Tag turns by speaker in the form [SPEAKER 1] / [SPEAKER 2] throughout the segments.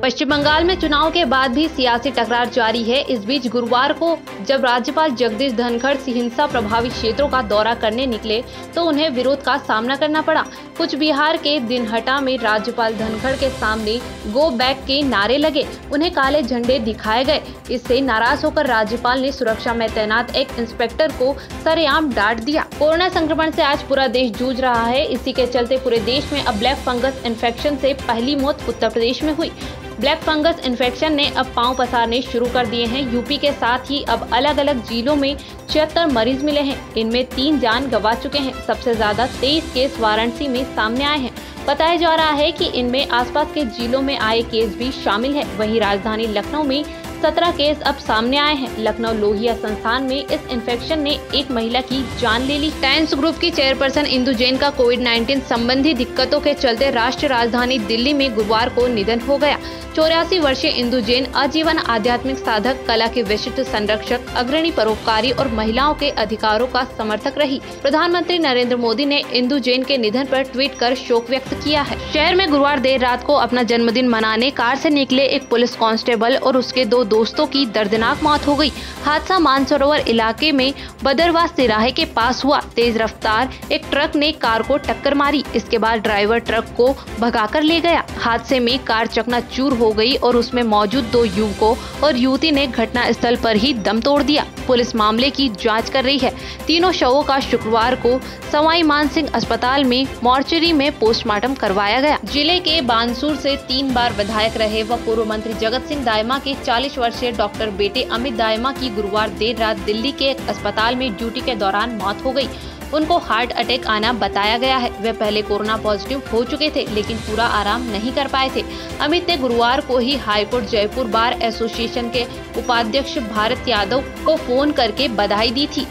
[SPEAKER 1] पश्चिम बंगाल में चुनाव के बाद भी सियासी टकरार जारी है। इस बीच गुरुवार को जब राज्यपाल जगदीप धनखड़ हिंसा प्रभावित क्षेत्रों का दौरा करने निकले तो उन्हें विरोध का सामना करना पड़ा। कुछ बिहार के दिनहटा में राज्यपाल धनखड़ के सामने गो बैक के नारे लगे, उन्हें काले झंडे दिखाए गए। इससे नाराज होकर राज्यपाल ने सुरक्षा में तैनात एक इंस्पेक्टर को सरेआम डांट दिया। कोरोना संक्रमण से आज पूरा देश जूझ रहा है। इसी के चलते पूरे देश में अब ब्लैक फंगस इन्फेक्शन से पहली मौत उत्तर प्रदेश में हुई। ब्लैक फंगस इन्फेक्शन ने अब पांव पसारने शुरू कर दिए हैं। यूपी के साथ ही अब अलग अलग जिलों में 76 मरीज मिले हैं। इनमें 3 जान गंवा चुके हैं। सबसे ज्यादा 23 केस वाराणसी में सामने आए हैं। बताया जा रहा है कि इनमें आसपास के जिलों में आए केस भी शामिल है। वहीं राजधानी लखनऊ में 17 केस अब सामने आए हैं। लखनऊ लोहिया संस्थान में इस इन्फेक्शन ने एक महिला की जान ले ली। टाइम्स ग्रुप की चेयरपर्सन इंदु जैन का कोविड-19 संबंधी दिक्कतों के चलते राष्ट्रीय राजधानी दिल्ली में गुरुवार को निधन हो गया। 84 वर्षीय इंदु जैन आजीवन आध्यात्मिक साधक, कला के विशिष्ट संरक्षक, अग्रणी परोपकारी और महिलाओं के अधिकारों का समर्थक रही। प्रधानमंत्री नरेंद्र मोदी ने इंदु जैन के निधन पर ट्वीट कर शोक व्यक्त किया है। शहर में गुरुवार देर रात को अपना जन्मदिन मनाने कार से निकले एक पुलिस कांस्टेबल और उसके 2 दोस्तों की दर्दनाक मौत हो गई। हादसा मानसरोवर इलाके में बदरवास तिराहे के पास हुआ। तेज रफ्तार एक ट्रक ने कार को टक्कर मारी। इसके बाद ड्राइवर ट्रक को भगाकर ले गया। हादसे में कार चकनाचूर हो गई और उसमें मौजूद 2 युवकों और युवती ने घटना स्थल पर ही दम तोड़ दिया। पुलिस मामले की जांच कर रही है। तीनों शवों का शुक्रवार को सवाई मानसिंह अस्पताल में मॉर्चरी में पोस्टमार्टम करवाया गया। जिले के बानसूर से 3 बार विधायक रहे व पूर्व मंत्री जगत सिंह दाइमा के 40 वर्षीय डॉक्टर बेटे अमित दाइमा की गुरुवार देर रात दिल्ली के एक अस्पताल में ड्यूटी के दौरान मौत हो गई। उनको हार्ट अटैक आना बताया गया है। वे पहले कोरोना पॉजिटिव हो चुके थे लेकिन पूरा आराम नहीं कर पाए थे। अमित ने गुरुवार को ही हाईकोर्ट जयपुर बार एसोसिएशन के उपाध्यक्ष भारत यादव को फोन करके बधाई दी थी।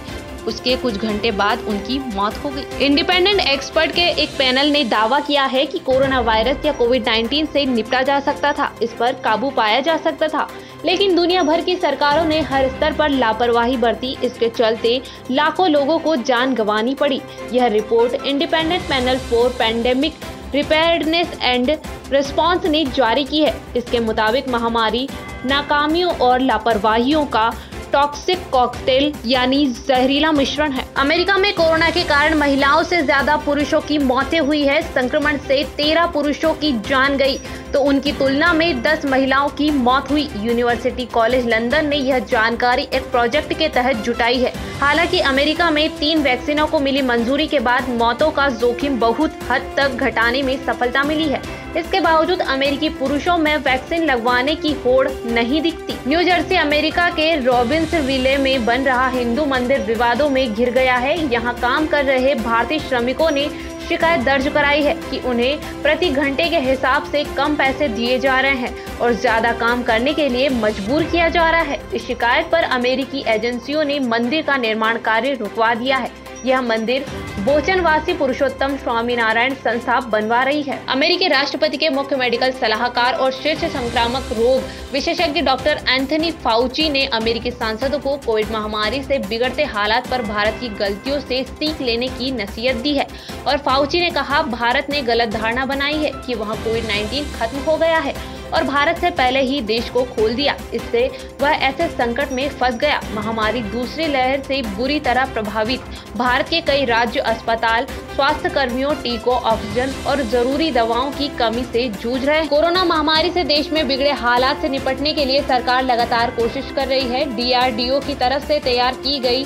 [SPEAKER 1] उसके कुछ घंटे बाद उनकी मौत हो गई। इंडिपेंडेंट एक्सपर्ट के एक पैनल ने दावा किया है कि कोरोना वायरस या कोविड-19 से निपटा जा सकता था, इस पर काबू पाया जा सकता था, लेकिन दुनिया भर की सरकारों ने हर स्तर पर लापरवाही बरती। इसके चलते लाखों लोगों को जान गंवानी पड़ी। यह report independent panel for pandemic preparedness and response ने जारी की है। इसके मुताबिक महामारी, नाकामियों और लापरवाहियों का टॉक्सिक कॉकटेल यानी जहरीला मिश्रण है। अमेरिका में कोरोना के कारण महिलाओं से ज्यादा पुरुषों की मौतें हुई है। संक्रमण से 13 पुरुषों की जान गई तो उनकी तुलना में 10 महिलाओं की मौत हुई। यूनिवर्सिटी कॉलेज लंदन ने यह जानकारी एक प्रोजेक्ट के तहत जुटाई है। हालांकि अमेरिका में 3 वैक्सीनों को मिली मंजूरी के बाद मौतों का जोखिम बहुत हद तक घटाने में सफलता मिली है। इसके बावजूद अमेरिकी पुरुषों में वैक्सीन लगवाने की होड़ नहीं दिखती। न्यू जर्सी अमेरिका के रॉबिन्सविले में बन रहा हिंदू मंदिर विवादों में घिर गया है। यहाँ काम कर रहे भारतीय श्रमिकों ने शिकायत दर्ज कराई है कि उन्हें प्रति घंटे के हिसाब से कम पैसे दिए जा रहे हैं और ज्यादा काम करने के लिए मजबूर किया जा रहा है। इस शिकायत पर अमेरिकी एजेंसियों ने मंदिर का निर्माण कार्य रुकवा दिया है। यह मंदिर बोचनवासी पुरुषोत्तम स्वामीनारायण संस्था बनवा रही है। अमेरिकी राष्ट्रपति के मुख्य मेडिकल सलाहकार और शीर्ष संक्रामक रोग विशेषज्ञ डॉक्टर एंथनी फाउची ने अमेरिकी सांसदों को कोविड महामारी से बिगड़ते हालात पर भारत की गलतियों से सीख लेने की नसीहत दी है। और फाउची ने कहा, भारत ने गलत धारणा बनाई है कि वहाँ कोविड-19 खत्म हो गया है और भारत से पहले ही देश को खोल दिया। इससे वह ऐसे संकट में फंस गया। महामारी दूसरी लहर से बुरी तरह प्रभावित भारत के कई राज्य अस्पताल स्वास्थ्य कर्मियों, टीकों, ऑक्सीजन और जरूरी दवाओं की कमी से जूझ रहे हैं। कोरोना महामारी से देश में बिगड़े हालात से निपटने के लिए सरकार लगातार कोशिश कर रही है। DRDO की तरफ से तैयार की गई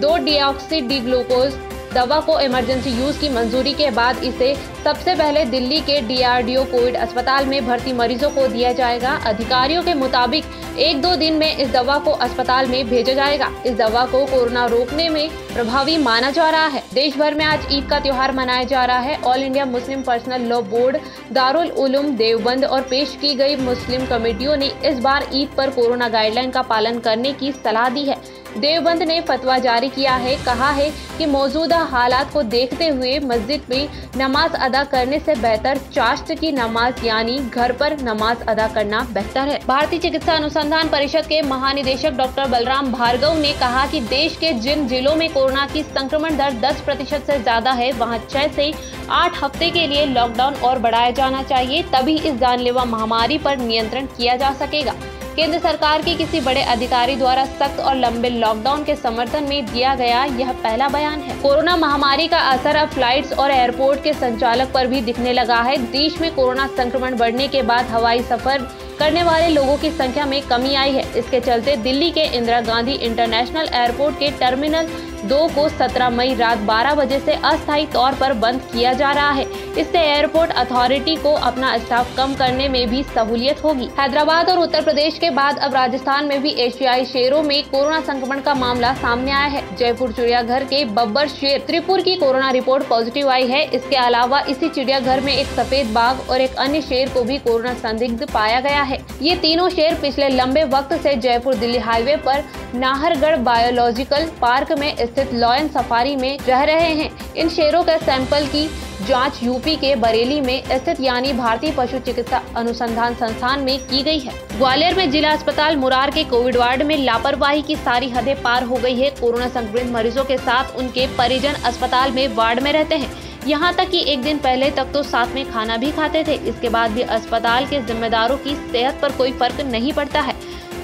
[SPEAKER 1] 2 डीऑक्सी डी ग्लूकोज दवा को इमरजेंसी यूज की मंजूरी के बाद इसे सबसे पहले दिल्ली के DRDO कोविड अस्पताल में भर्ती मरीजों को दिया जाएगा। अधिकारियों के मुताबिक 1-2 दिन में इस दवा को अस्पताल में भेजा जाएगा। इस दवा को कोरोना रोकने में प्रभावी माना जा रहा है। देश भर में आज ईद का त्योहार मनाया जा रहा है। All India Muslim personal law board, Darul Uloom Deoband और पेश की गई मुस्लिम कमेटियों ने इस बार ईद पर कोरोना गाइडलाइन का पालन करने की सलाह दी है। देवबंद ने फतवा जारी किया है। कहा है कि मौजूदा हालात को देखते हुए मस्जिद में नमाज अदा करने से बेहतर चाश्त की नमाज यानी घर पर नमाज अदा करना बेहतर है। भारतीय चिकित्सा अनुसंधान परिषद के महानिदेशक डॉक्टर बलराम भार्गव ने कहा कि देश के जिन जिलों में कोरोना की संक्रमण दर 10% से ज्यादा है, वहां 6 से 8 हफ्ते के लिए लॉकडाउन और बढ़ाया जाना चाहिए, तभी इस जानलेवा महामारी पर नियंत्रण किया जा सकेगा। केंद्र सरकार के किसी बड़े अधिकारी द्वारा सख्त और लंबे लॉकडाउन के समर्थन में दिया गया यह पहला बयान है। कोरोना महामारी का असर अब फ्लाइट्स और एयरपोर्ट के संचालक पर भी दिखने लगा है। देश में कोरोना संक्रमण बढ़ने के बाद हवाई सफर करने वाले लोगों की संख्या में कमी आई है। इसके चलते दिल्ली के इंदिरा गांधी इंटरनेशनल एयरपोर्ट के टर्मिनल 2 को 17 मई रात 12 बजे से अस्थायी तौर पर बंद किया जा रहा है। इससे एयरपोर्ट अथॉरिटी को अपना स्टाफ कम करने में भी सहूलियत होगी। हैदराबाद और उत्तर प्रदेश के बाद अब राजस्थान में भी एशियाई शेरों में कोरोना संक्रमण का मामला सामने आया है। जयपुर चिड़ियाघर के बब्बर शेर त्रिपुर की कोरोना रिपोर्ट पॉजिटिव आई है। इसके अलावा इसी चिड़ियाघर में एक सफेद बाघ और एक अन्य शेर को भी कोरोना संदिग्ध पाया गया है। ये तीनों शेर पिछले लंबे वक्त से जयपुर दिल्ली हाईवे पर नाहरगढ़ बायोलॉजिकल पार्क में स्थित लॉयन सफारी में रह रहे हैं। इन शेरों का सैंपल की जांच यूपी के बरेली में स्थित यानी भारतीय पशु चिकित्सा अनुसंधान संस्थान में की गई है। ग्वालियर में जिला अस्पताल मुरार के कोविड वार्ड में लापरवाही की सारी हदें पार हो गई है। कोरोना संक्रमित मरीजों के साथ उनके परिजन अस्पताल में वार्ड में रहते हैं। यहाँ तक कि एक दिन पहले तक तो साथ में खाना भी खाते थे। इसके बाद भी अस्पताल के जिम्मेदारों की सेहत पर कोई फर्क नहीं पड़ता है।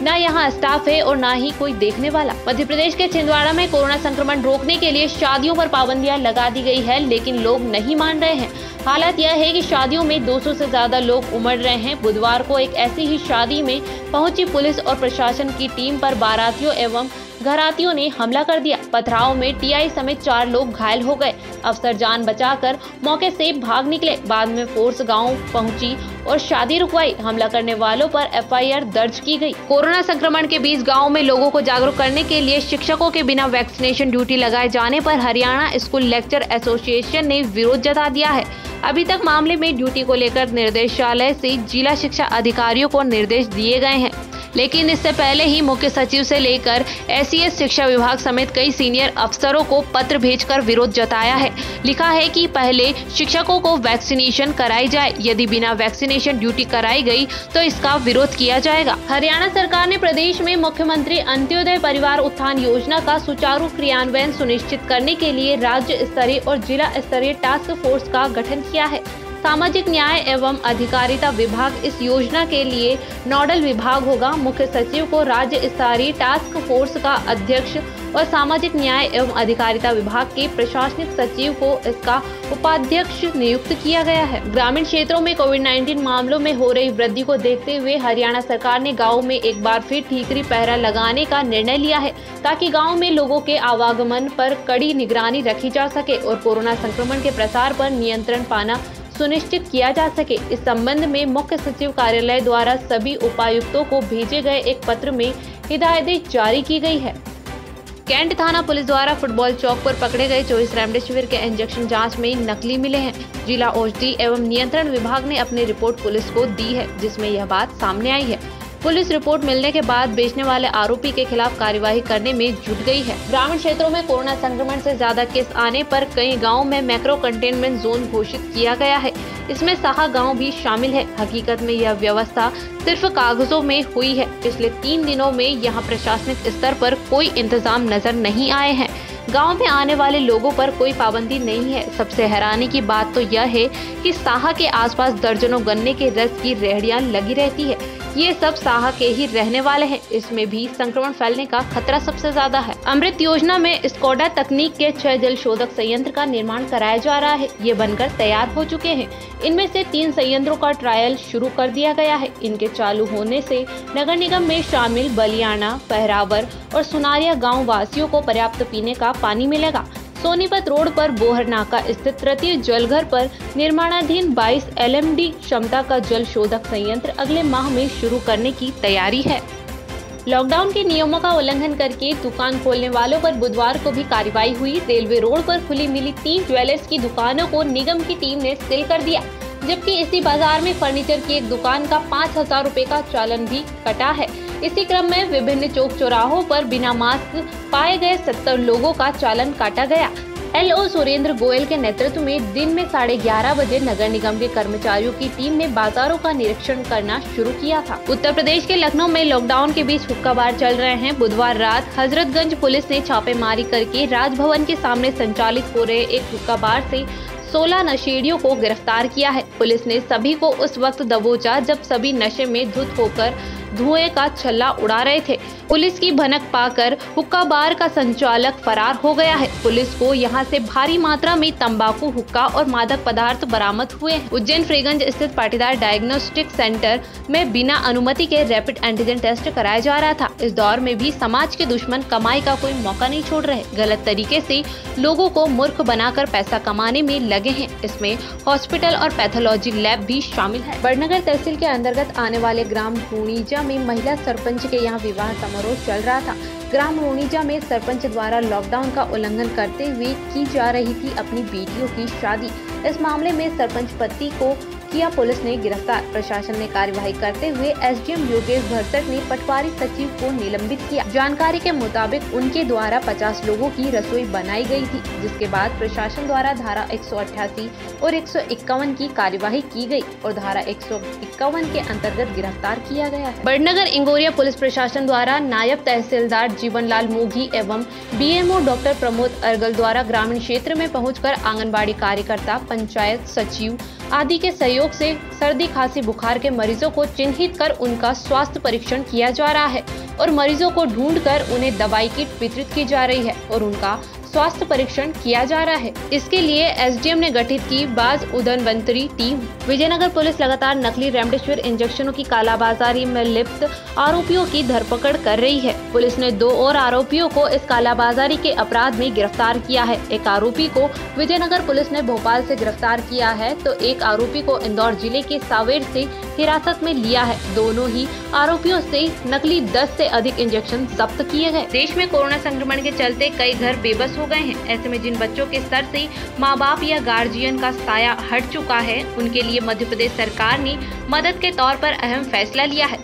[SPEAKER 1] न यहाँ स्टाफ है और न ही कोई देखने वाला। मध्य प्रदेश के छिंदवाड़ा में कोरोना संक्रमण रोकने के लिए शादियों पर पाबंदियां लगा दी गई है, लेकिन लोग नहीं मान रहे हैं। हालत यह है कि शादियों में 200 से ज्यादा लोग उमड़ रहे हैं। बुधवार को एक ऐसी ही शादी में पहुंची पुलिस और प्रशासन की टीम पर बारातियों एवं घरातियों ने हमला कर दिया। पथराव में टीआई समेत 4 लोग घायल हो गए। अफसर जान बचाकर मौके से भाग निकले। बाद में फोर्स गांव पहुंची और शादी रुकवाई। हमला करने वालों पर एफआईआर दर्ज की गई। कोरोना संक्रमण के बीच गांव में लोगों को जागरूक करने के लिए शिक्षकों के बिना वैक्सीनेशन ड्यूटी लगाए जाने पर हरियाणा स्कूल लेक्चर एसोसिएशन ने विरोध जता दिया है। अभी तक मामले में ड्यूटी को लेकर निर्देशालय से जिला शिक्षा अधिकारियों को निर्देश दिए गए हैं, लेकिन इससे पहले ही मुख्य सचिव से लेकर एसईएस शिक्षा विभाग समेत कई सीनियर अफसरों को पत्र भेजकर विरोध जताया है। लिखा है कि पहले शिक्षकों को वैक्सीनेशन कराई जाए, यदि बिना वैक्सीनेशन ड्यूटी कराई गई तो इसका विरोध किया जाएगा। हरियाणा सरकार ने प्रदेश में मुख्यमंत्री अंत्योदय परिवार उत्थान योजना का सुचारू क्रियान्वयन सुनिश्चित करने के लिए राज्य स्तरीय और जिला स्तरीय टास्क फोर्स का गठन किया है। सामाजिक न्याय एवं अधिकारिता विभाग इस योजना के लिए नोडल विभाग होगा। मुख्य सचिव को राज्य स्तरीय टास्क फोर्स का अध्यक्ष और सामाजिक न्याय एवं अधिकारिता विभाग के प्रशासनिक सचिव को इसका उपाध्यक्ष नियुक्त किया गया है। ग्रामीण क्षेत्रों में कोविड-19 मामलों में हो रही वृद्धि को देखते हुए हरियाणा सरकार ने गाँव में एक बार फिर ठीकरी पहरा लगाने का निर्णय लिया है, ताकि गाँव में लोगों के आवागमन पर कड़ी निगरानी रखी जा सके और कोरोना संक्रमण के प्रसार पर नियंत्रण पाना सुनिश्चित किया जा सके। इस संबंध में मुख्य सचिव कार्यालय द्वारा सभी उपायुक्तों को भेजे गए एक पत्र में हिदायतें जारी की गई है। कैंट थाना पुलिस द्वारा फुटबॉल चौक पर पकड़े गए 24 रेमडेसिविर के इंजेक्शन जांच में नकली मिले हैं। जिला औषधि एवं नियंत्रण विभाग ने अपनी रिपोर्ट पुलिस को दी है, जिसमें यह बात सामने आई है। पुलिस रिपोर्ट मिलने के बाद बेचने वाले आरोपी के खिलाफ कार्यवाही करने में जुट गई है। ग्रामीण क्षेत्रों में कोरोना संक्रमण से ज्यादा केस आने पर कई गांवों में मैक्रो कंटेनमेंट जोन घोषित किया गया है। इसमें साहा गांव भी शामिल है। हकीकत में यह व्यवस्था सिर्फ कागजों में हुई है। पिछले 3 दिनों में यहां प्रशासनिक स्तर पर कोई इंतजाम नजर नहीं आए हैं। गांव में आने वाले लोगों पर कोई पाबंदी नहीं है। सबसे हैरानी की बात तो यह है कि साहा के आसपास दर्जनों गन्ने के रस की रेहड़ियां लगी रहती है। ये सब साहा के ही रहने वाले हैं। इसमें भी संक्रमण फैलने का खतरा सबसे ज्यादा है। अमृत योजना में स्कोडा तकनीक के 6 जल शोधक संयंत्र का निर्माण कराया जा रहा है। ये बनकर तैयार हो चुके हैं। इनमें से 3 संयंत्रों का ट्रायल शुरू कर दिया गया है। इनके चालू होने से नगर निगम में शामिल बलियाना, पहरावर और सुनारिया गाँव वासियों को पर्याप्त पीने का पानी मिलेगा। सोनीपत रोड पर बोहर नाका स्थित तृतीय जलघर पर निर्माणाधीन 22 LMD क्षमता का जल शोधक संयंत्र अगले माह में शुरू करने की तैयारी है। लॉकडाउन के नियमों का उल्लंघन करके दुकान खोलने वालों पर बुधवार को भी कार्रवाई हुई। रेलवे रोड पर खुली मिली 3 ज्वेलर्स की दुकानों को निगम की टीम ने सील कर दिया। जबकि इसी बाजार में फर्नीचर की एक दुकान का 5,000 रुपए का चालान भी कटा है। इसी क्रम में विभिन्न चौक चौराहों पर बिना मास्क पाए गए 70 लोगों का चालान काटा गया। LO सुरेंद्र गोयल के नेतृत्व में दिन में 11:30 बजे नगर निगम के कर्मचारियों की टीम ने बाजारों का निरीक्षण करना शुरू किया था। उत्तर प्रदेश के लखनऊ में लॉकडाउन के बीच हुक्का बार चल रहे हैं। बुधवार रात हजरतगंज पुलिस ने छापेमारी करके राजभवन के सामने संचालित हो रहे एक हुक्का बार से 16 नशेड़ियों को गिरफ्तार किया है। पुलिस ने सभी को उस वक्त दबोचा जब सभी नशे में धुत होकर धुएं का छल्ला उड़ा रहे थे। पुलिस की भनक पाकर हुक्का बार का संचालक फरार हो गया है। पुलिस को यहां से भारी मात्रा में तंबाकू, हुक्का और मादक पदार्थ बरामद हुए हैं। उज्जैन फ्रीगंज स्थित पाटीदार डायग्नोस्टिक सेंटर में बिना अनुमति के रैपिड एंटीजन टेस्ट कराया जा रहा था। इस दौर में भी समाज के दुश्मन कमाई का कोई मौका नहीं छोड़ रहे, गलत तरीके से लोगों को मूर्ख बनाकर पैसा कमाने में लगे हैं। इसमें हॉस्पिटल और पैथोलॉजी लैब भी शामिल है। बड़नगर तहसील के अंतर्गत आने वाले ग्राम रूणीजा में महिला सरपंच के यहाँ विवाह समारोह चल रहा था। ग्राम रूणीजा में सरपंच द्वारा लॉकडाउन का उल्लंघन करते हुए की जा रही थी अपनी बेटियों की शादी। इस मामले में सरपंच पति को किया पुलिस ने गिरफ्तार। प्रशासन ने कार्यवाही करते हुए SDM योगेश भरसट ने पटवारी सचिव को निलंबित किया। जानकारी के मुताबिक उनके द्वारा 50 लोगों की रसोई बनाई गई थी, जिसके बाद प्रशासन द्वारा धारा 188 और 151 की कार्यवाही की गई और धारा 151 के अंतर्गत गिरफ्तार किया गया है। बड़नगर इंगोरिया पुलिस प्रशासन द्वारा नायब तहसीलदार जीवनलाल मोघी एवं BMO डॉक्टर प्रमोद अर्गल द्वारा ग्रामीण क्षेत्र में पहुंचकर आंगनबाड़ी कार्यकर्ता, पंचायत सचिव आदि के सहयोग से सर्दी, खांसी, बुखार के मरीजों को चिन्हित कर उनका स्वास्थ्य परीक्षण किया जा रहा है और मरीजों को ढूंढकर उन्हें दवाई किट वितरित की जा रही है और उनका स्वास्थ्य परीक्षण किया जा रहा है। इसके लिए SDM ने गठित की बाज उधनवंतरी टीम। विजयनगर पुलिस लगातार नकली रेमडेसिविर इंजेक्शनों की कालाबाजारी में लिप्त आरोपियों की धरपकड़ कर रही है। पुलिस ने 2 और आरोपियों को इस कालाबाजारी के अपराध में गिरफ्तार किया है। एक आरोपी को विजयनगर पुलिस ने भोपाल से गिरफ्तार किया है तो एक आरोपी को इंदौर जिले के सावेर से हिरासत में लिया है। दोनों ही आरोपियों से नकली 10 से अधिक इंजेक्शन जब्त किए गए। देश में कोरोना संक्रमण के चलते कई घर बेबस हो गए हैं। ऐसे में जिन बच्चों के सर से माँ बाप या गार्जियन का साया हट चुका है, उनके लिए मध्य प्रदेश सरकार ने मदद के तौर पर अहम फैसला लिया है।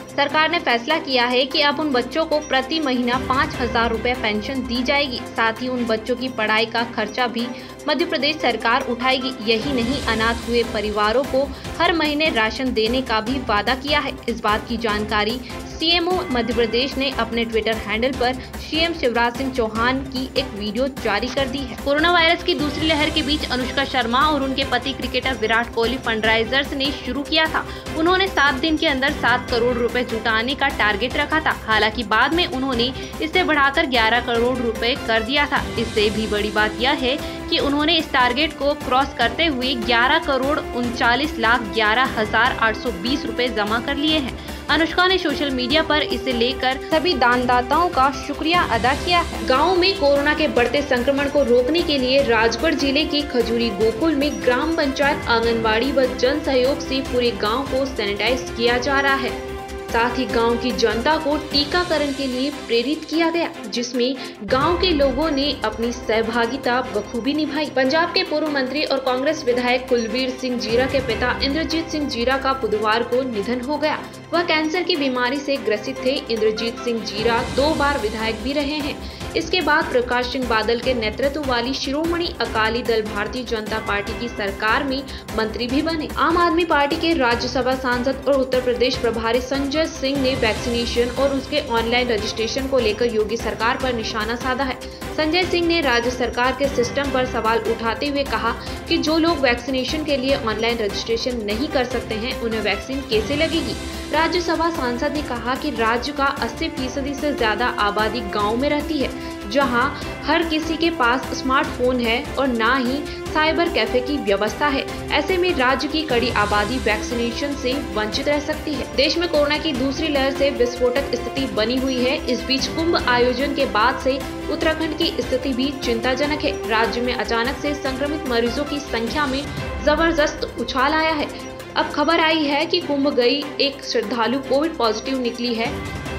[SPEAKER 1] सरकार ने फैसला किया है कि अब उन बच्चों को प्रति महीना 5,000 रुपए पेंशन दी जाएगी। साथ ही उन बच्चों की पढ़ाई का खर्चा भी मध्य प्रदेश सरकार उठाएगी। यही नहीं, अनाथ हुए परिवारों को हर महीने राशन देने का भी वादा किया है। इस बात की जानकारी CMO मध्य प्रदेश ने अपने ट्विटर हैंडल पर CM शिवराज सिंह चौहान की एक वीडियो जारी कर दी है। कोरोना वायरस की दूसरी लहर के बीच अनुष्का शर्मा और उनके पति क्रिकेटर विराट कोहली फंडराइजर्स ने शुरू किया था। उन्होंने 7 दिन के अंदर 7 करोड़ रुपए जुटाने का टारगेट रखा था। हालांकि बाद में उन्होंने इसे बढ़ाकर 11 करोड़ रुपए कर दिया था। इससे भी बड़ी बात यह है कि उन्होंने इस टारगेट को क्रॉस करते हुए 11,39,11,820 रुपए जमा कर लिए हैं। अनुष्का ने सोशल मीडिया पर इसे लेकर सभी दानदाताओं का शुक्रिया अदा किया है। गाँव में कोरोना के बढ़ते संक्रमण को रोकने के लिए राजगढ़ जिले के खजूरी गोकुल में ग्राम पंचायत, आंगनबाड़ी व जन सहयोग से पूरे गाँव को सैनिटाइज किया जा रहा है। साथ ही गांव की जनता को टीकाकरण के लिए प्रेरित किया गया, जिसमें गांव के लोगों ने अपनी सहभागिता बखूबी निभाई। पंजाब के पूर्व मंत्री और कांग्रेस विधायक कुलवीर सिंह जीरा के पिता इंद्रजीत सिंह जीरा का बुधवार को निधन हो गया। वह कैंसर की बीमारी से ग्रसित थे। इंद्रजीत सिंह जीरा 2 बार विधायक भी रहे हैं। इसके बाद प्रकाश सिंह बादल के नेतृत्व वाली शिरोमणि अकाली दल भारतीय जनता पार्टी की सरकार में मंत्री भी बने। आम आदमी पार्टी के राज्यसभा सांसद और उत्तर प्रदेश प्रभारी संजय सिंह ने वैक्सीनेशन और उसके ऑनलाइन रजिस्ट्रेशन को लेकर योगी सरकार पर निशाना साधा है। संजय सिंह ने राज्य सरकार के सिस्टम पर सवाल उठाते हुए कहा कि जो लोग वैक्सीनेशन के लिए ऑनलाइन रजिस्ट्रेशन नहीं कर सकते हैं, उन्हें वैक्सीन कैसे लगेगी। राज्यसभा सांसद ने कहा कि राज्य का 80% से ज्यादा आबादी गाँव में रहती है, जहां हर किसी के पास स्मार्टफोन है और ना ही साइबर कैफे की व्यवस्था है। ऐसे में राज्य की कड़ी आबादी वैक्सीनेशन से वंचित रह सकती है। देश में कोरोना की दूसरी लहर से विस्फोटक स्थिति बनी हुई है। इस बीच कुंभ आयोजन के बाद से उत्तराखंड की स्थिति भी चिंताजनक है। राज्य में अचानक से संक्रमित मरीजों की संख्या में जबरदस्त उछाल आया है। अब खबर आई है कि कुंभ गई एक श्रद्धालु कोविड पॉजिटिव निकली है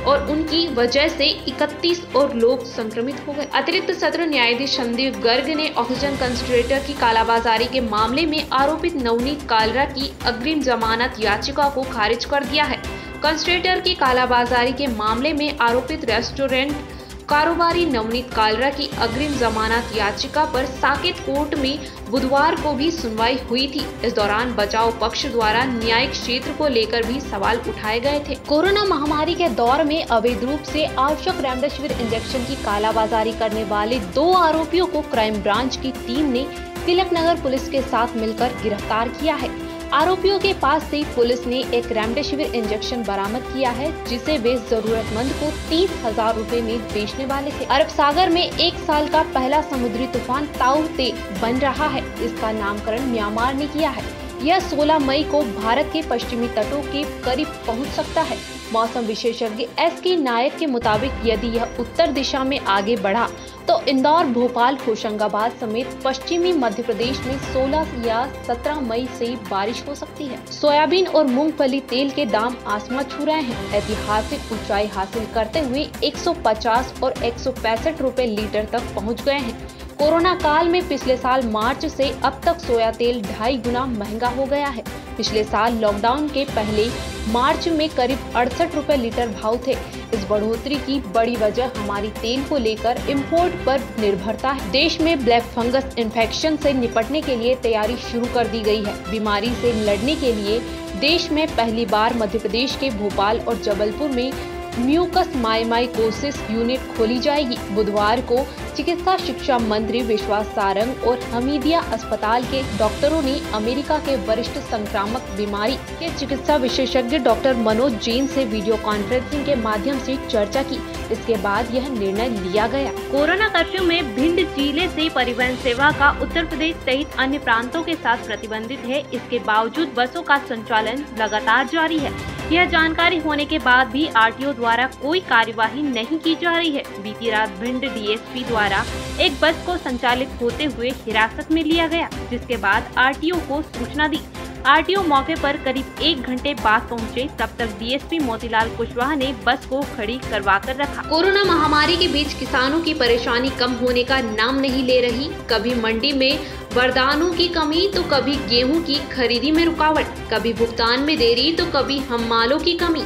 [SPEAKER 1] और उनकी वजह से 31 और लोग संक्रमित हो गए। अतिरिक्त सत्र न्यायाधीश संदीप गर्ग ने ऑक्सीजन कंसंट्रेटर की कालाबाजारी के मामले में आरोपित नवनीत कालरा की अग्रिम जमानत याचिका को खारिज कर दिया है। कंसंट्रेटर की कालाबाजारी के मामले में आरोपित रेस्टोरेंट कारोबारी नवनीत कालरा की अग्रिम जमानत याचिका पर साकेत कोर्ट में बुधवार को भी सुनवाई हुई थी। इस दौरान बचाव पक्ष द्वारा न्यायिक क्षेत्र को लेकर भी सवाल उठाए गए थे। कोरोना महामारी के दौर में अवैध रूप से आवश्यक रेमडेसिविर इंजेक्शन की कालाबाजारी करने वाले 2 आरोपियों को क्राइम ब्रांच की टीम ने तिलक नगर पुलिस के साथ मिलकर गिरफ्तार किया है। आरोपियों के पास से पुलिस ने एक रेमडेसिविर इंजेक्शन बरामद किया है, जिसे वे जरूरतमंद को 30,000 रुपए में बेचने वाले थे। अरब सागर में 1 साल का पहला समुद्री तूफान ताऊ ते बन रहा है। इसका नामकरण म्यांमार ने किया है। यह 16 मई को भारत के पश्चिमी तटों के करीब पहुंच सकता है। मौसम विशेषज्ञ एस.के. नायक के मुताबिक यदि यह उत्तर दिशा में आगे बढ़ा तो इंदौर, भोपाल, होशंगाबाद समेत पश्चिमी मध्य प्रदेश में 16 या 17 मई से बारिश हो सकती है। सोयाबीन और मूंगफली तेल के दाम आसमान छू रहे हैं। ऐतिहासिक ऊंचाई हासिल करते हुए 150 और 165 रुपए लीटर तक पहुंच गए हैं। कोरोना काल में पिछले साल मार्च से अब तक सोया तेल 2.5 गुना महंगा हो गया है। पिछले साल लॉकडाउन के पहले मार्च में करीब 68 रुपए लीटर भाव थे। इस बढ़ोतरी की बड़ी वजह हमारी तेल को लेकर इंपोर्ट पर निर्भरता है। देश में ब्लैक फंगस इन्फेक्शन से निपटने के लिए तैयारी शुरू कर दी गई है। बीमारी से लड़ने के लिए देश में पहली बार मध्य प्रदेश के भोपाल और जबलपुर में म्यूकस माइकोसिस यूनिट खोली जाएगी। बुधवार को चिकित्सा शिक्षा मंत्री विश्वास सारंग और हमीदिया अस्पताल के डॉक्टरों ने अमेरिका के वरिष्ठ संक्रामक बीमारी के चिकित्सा विशेषज्ञ डॉक्टर मनोज जैन से वीडियो कॉन्फ्रेंसिंग के माध्यम से चर्चा की। इसके बाद यह निर्णय लिया गया। कोरोना कर्फ्यू में भिंड जिले से परिवहन सेवा का उत्तर प्रदेश सहित अन्य प्रांतों के साथ प्रतिबंधित है। इसके बावजूद बसों का संचालन लगातार जारी है। यह जानकारी होने के बाद भी आरटीओ द्वारा कोई कार्यवाही नहीं की जा रही है। बीती रात भिंड डीएसपी द्वारा एक बस को संचालित होते हुए हिरासत में लिया गया, जिसके बाद आरटीओ को सूचना दी। आरटीओ मौके पर करीब 1 घंटे बाद पहुंचे। तब तक डीएसपी मोतीलाल कुशवाहा ने बस को खड़ी करवा कर रखा। कोरोना महामारी के बीच किसानों की परेशानी कम होने का नाम नहीं ले रही। कभी मंडी में वरदानों की कमी तो कभी गेहूं की खरीदी में रुकावट, कभी भुगतान में देरी तो कभी हम्मालों की कमी।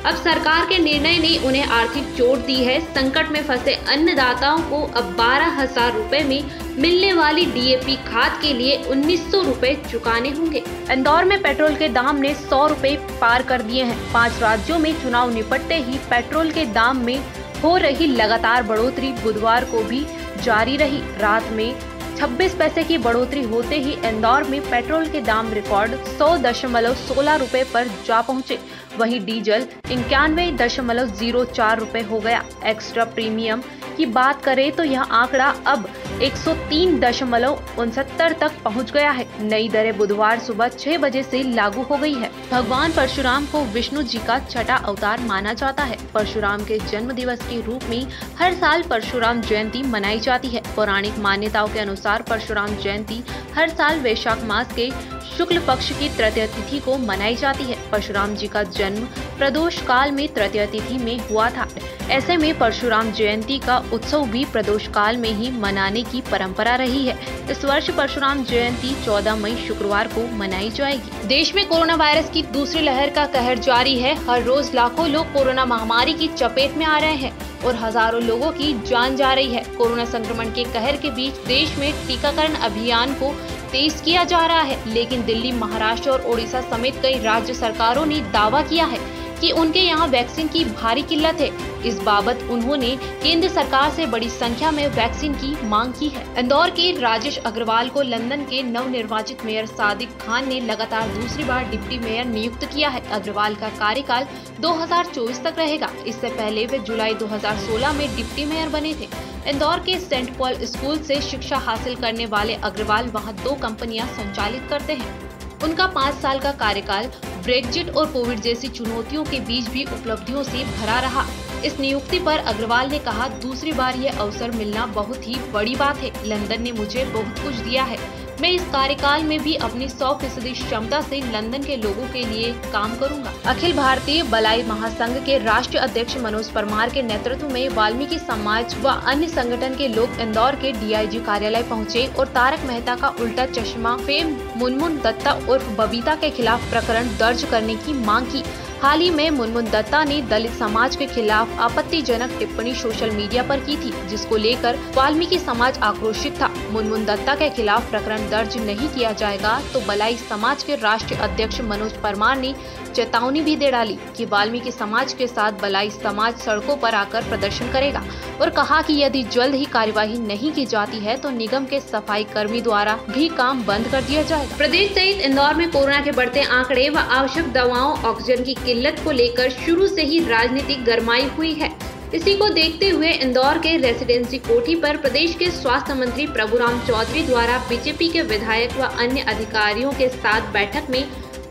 [SPEAKER 1] अब सरकार के निर्णय ने उन्हें आर्थिक चोट दी है। संकट में फंसे अन्नदाताओं को अब 12,000 रुपए में मिलने वाली डीएपी खाद के लिए 1,900 रुपए चुकाने होंगे। इंदौर में पेट्रोल के दाम ने 100 रुपए पार कर दिए हैं। 5 राज्यों में चुनाव निपटते ही पेट्रोल के दाम में हो रही लगातार बढ़ोतरी बुधवार को भी जारी रही। रात में 26 पैसे की बढ़ोतरी होते ही इंदौर में पेट्रोल के दाम रिकॉर्ड 100.16 रुपए पर जा पहुंचे। वहीं डीजल 91.04 रुपए हो गया। एक्स्ट्रा प्रीमियम की बात करें तो यह आंकड़ा अब 103.69 तक पहुंच गया है। नई दरें बुधवार सुबह 6 बजे से लागू हो गई है। भगवान परशुराम को विष्णु जी का छठा अवतार माना जाता है। परशुराम के जन्म दिवस के रूप में हर साल परशुराम जयंती मनाई जाती है। पौराणिक मान्यताओं के अनुसार परशुराम जयंती हर साल वैशाख मास के शुक्ल पक्ष की तृतीय तिथि को मनाई जाती है। परशुराम जी का जन्म प्रदोष काल में तृतीय तिथि में हुआ था। ऐसे में परशुराम जयंती का उत्सव भी प्रदोष काल में ही मनाने की परंपरा रही है। इस वर्ष परशुराम जयंती 14 मई शुक्रवार को मनाई जाएगी। देश में कोरोना वायरस की दूसरी लहर का कहर जारी है। हर रोज लाखों लोग कोरोना महामारी की चपेट में आ रहे हैं और हजारों लोगों की जान जा रही है। कोरोना संक्रमण के कहर के बीच देश में टीकाकरण अभियान को तेज किया जा रहा है, लेकिन दिल्ली, महाराष्ट्र और ओडिशा समेत कई राज्य सरकारों ने दावा किया है कि उनके यहाँ वैक्सीन की भारी किल्लत है। इस बाबत उन्होंने केंद्र सरकार से बड़ी संख्या में वैक्सीन की मांग की है। इंदौर के राजेश अग्रवाल को लंदन के नवनिर्वाचित मेयर सादिक खान ने लगातार दूसरी बार डिप्टी मेयर नियुक्त किया है। अग्रवाल का कार्यकाल 2024 तक रहेगा। इससे पहले वे जुलाई 2016 में डिप्टी मेयर बने थे। इंदौर के सेंट पॉल स्कूल से शिक्षा हासिल करने वाले अग्रवाल वहां 2 कंपनियां संचालित करते हैं। उनका 5 साल का कार्यकाल ब्रेक्जिट और कोविड जैसी चुनौतियों के बीच भी उपलब्धियों से भरा रहा। इस नियुक्ति पर अग्रवाल ने कहा, दूसरी बार ये अवसर मिलना बहुत ही बड़ी बात है। लंदन ने मुझे बहुत कुछ दिया है। मैं इस कार्यकाल में भी अपनी 100% क्षमता से लंदन के लोगों के लिए काम करूंगा। अखिल भारतीय बलाई महासंघ के राष्ट्रीय अध्यक्ष मनोज परमार के नेतृत्व में वाल्मीकि समाज व अन्य संगठन के लोग इंदौर के DIG कार्यालय पहुंचे और तारक मेहता का उल्टा चश्मा फेम मुनमुन दत्ता उर्फ बबीता के खिलाफ प्रकरण दर्ज करने की मांग की। हाल ही में मुनमुन दत्ता ने दलित समाज के खिलाफ आपत्तिजनक टिप्पणी सोशल मीडिया पर की थी, जिसको लेकर वाल्मीकि समाज आक्रोशित था। मुनमुन दत्ता के खिलाफ प्रकरण दर्ज नहीं किया जाएगा तो बलाई समाज के राष्ट्रीय अध्यक्ष मनोज परमार ने चेतावनी भी दे डाली कि वाल्मीकि समाज के साथ बलाई समाज सड़कों पर आकर प्रदर्शन करेगा और कहा कि यदि जल्द ही कार्यवाही नहीं की जाती है तो निगम के सफाई कर्मी द्वारा भी काम बंद कर दिया जाएगा। प्रदेश सहित इंदौर में कोरोना के बढ़ते आंकड़े व आवश्यक दवाओं ऑक्सीजन की किल्लत को लेकर शुरू से ही राजनीतिक गरमाई हुई है। इसी को देखते हुए इंदौर के रेसिडेंसी कोठी पर प्रदेश के स्वास्थ्य मंत्री प्रभुराम चौधरी द्वारा बीजेपी के विधायक व अन्य अधिकारियों के साथ बैठक में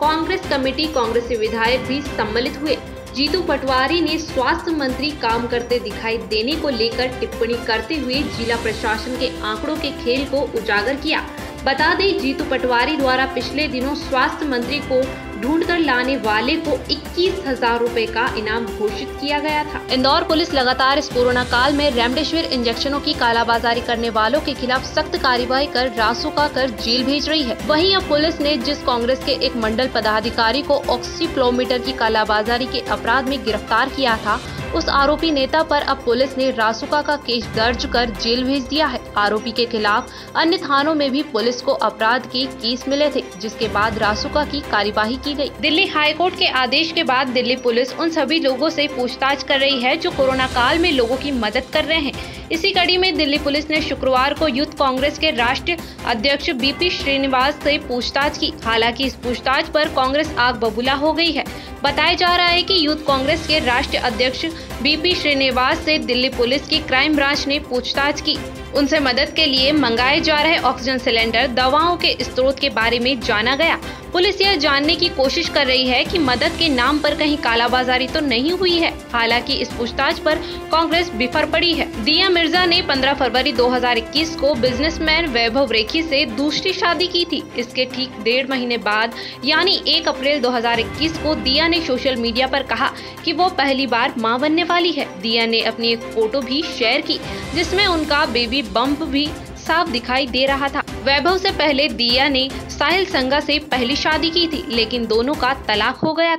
[SPEAKER 1] कांग्रेस कमेटी कांग्रेसी विधायक भी सम्मिलित हुए। जीतू पटवारी ने स्वास्थ्य मंत्री काम करते दिखाई देने को लेकर टिप्पणी करते हुए जिला प्रशासन के आंकड़ों के खेल को उजागर किया। बता दें, जीतू पटवारी द्वारा पिछले दिनों स्वास्थ्य मंत्री को ढूंढकर लाने वाले को 21,000 रुपए का इनाम घोषित किया गया था। इंदौर पुलिस लगातार इस कोरोना काल में रेमडेसिविर इंजेक्शनों की कालाबाजारी करने वालों के खिलाफ सख्त कार्रवाई कर रासुका कर जेल भेज रही है। वहीं अब पुलिस ने जिस कांग्रेस के एक मंडल पदाधिकारी को ऑक्सीफ्लोमीटर की कालाबाजारी के अपराध में गिरफ्तार किया था, उस आरोपी नेता पर अब पुलिस ने रासुका का केस दर्ज कर जेल भेज दिया है। आरोपी के खिलाफ अन्य थानों में भी पुलिस को अपराध के केस मिले थे, जिसके बाद रासुका की कार्यवाही की गई। दिल्ली हाईकोर्ट के आदेश के बाद दिल्ली पुलिस उन सभी लोगों से पूछताछ कर रही है जो कोरोना काल में लोगों की मदद कर रहे हैं। इसी कड़ी में दिल्ली पुलिस ने शुक्रवार को यूथ कांग्रेस के राष्ट्रीय अध्यक्ष BP श्रीनिवास से पूछताछ की। हालांकि इस पूछताछ पर कांग्रेस आग बबूला हो गई है। बताया जा रहा है कि यूथ कांग्रेस के राष्ट्रीय अध्यक्ष BP श्रीनिवास से दिल्ली पुलिस की क्राइम ब्रांच ने पूछताछ की। उनसे मदद के लिए मंगाए जा रहे ऑक्सीजन सिलेंडर, दवाओं के स्रोत के बारे में जाना गया। पुलिस यह जानने की कोशिश कर रही है कि मदद के नाम पर कहीं कालाबाजारी तो नहीं हुई है। हालांकि इस पूछताछ पर कांग्रेस बिफर पड़ी है। दिया मिर्जा ने 15 फरवरी 2021 को बिजनेसमैन वैभव रेखी से दूसरी शादी की थी। इसके ठीक 1.5 महीने बाद यानी 1 अप्रैल 2021 को दिया ने सोशल मीडिया पर कहा कि वो पहली बार मां बनने वाली है। दिया ने अपनी एक फोटो भी शेयर की जिसमें उनका बेबी बम्प भी साफ दिखाई दे रहा था। वैभव से पहले दिया ने साहिल संगा से पहली शादी की थी, लेकिन दोनों का तलाक हो गया था।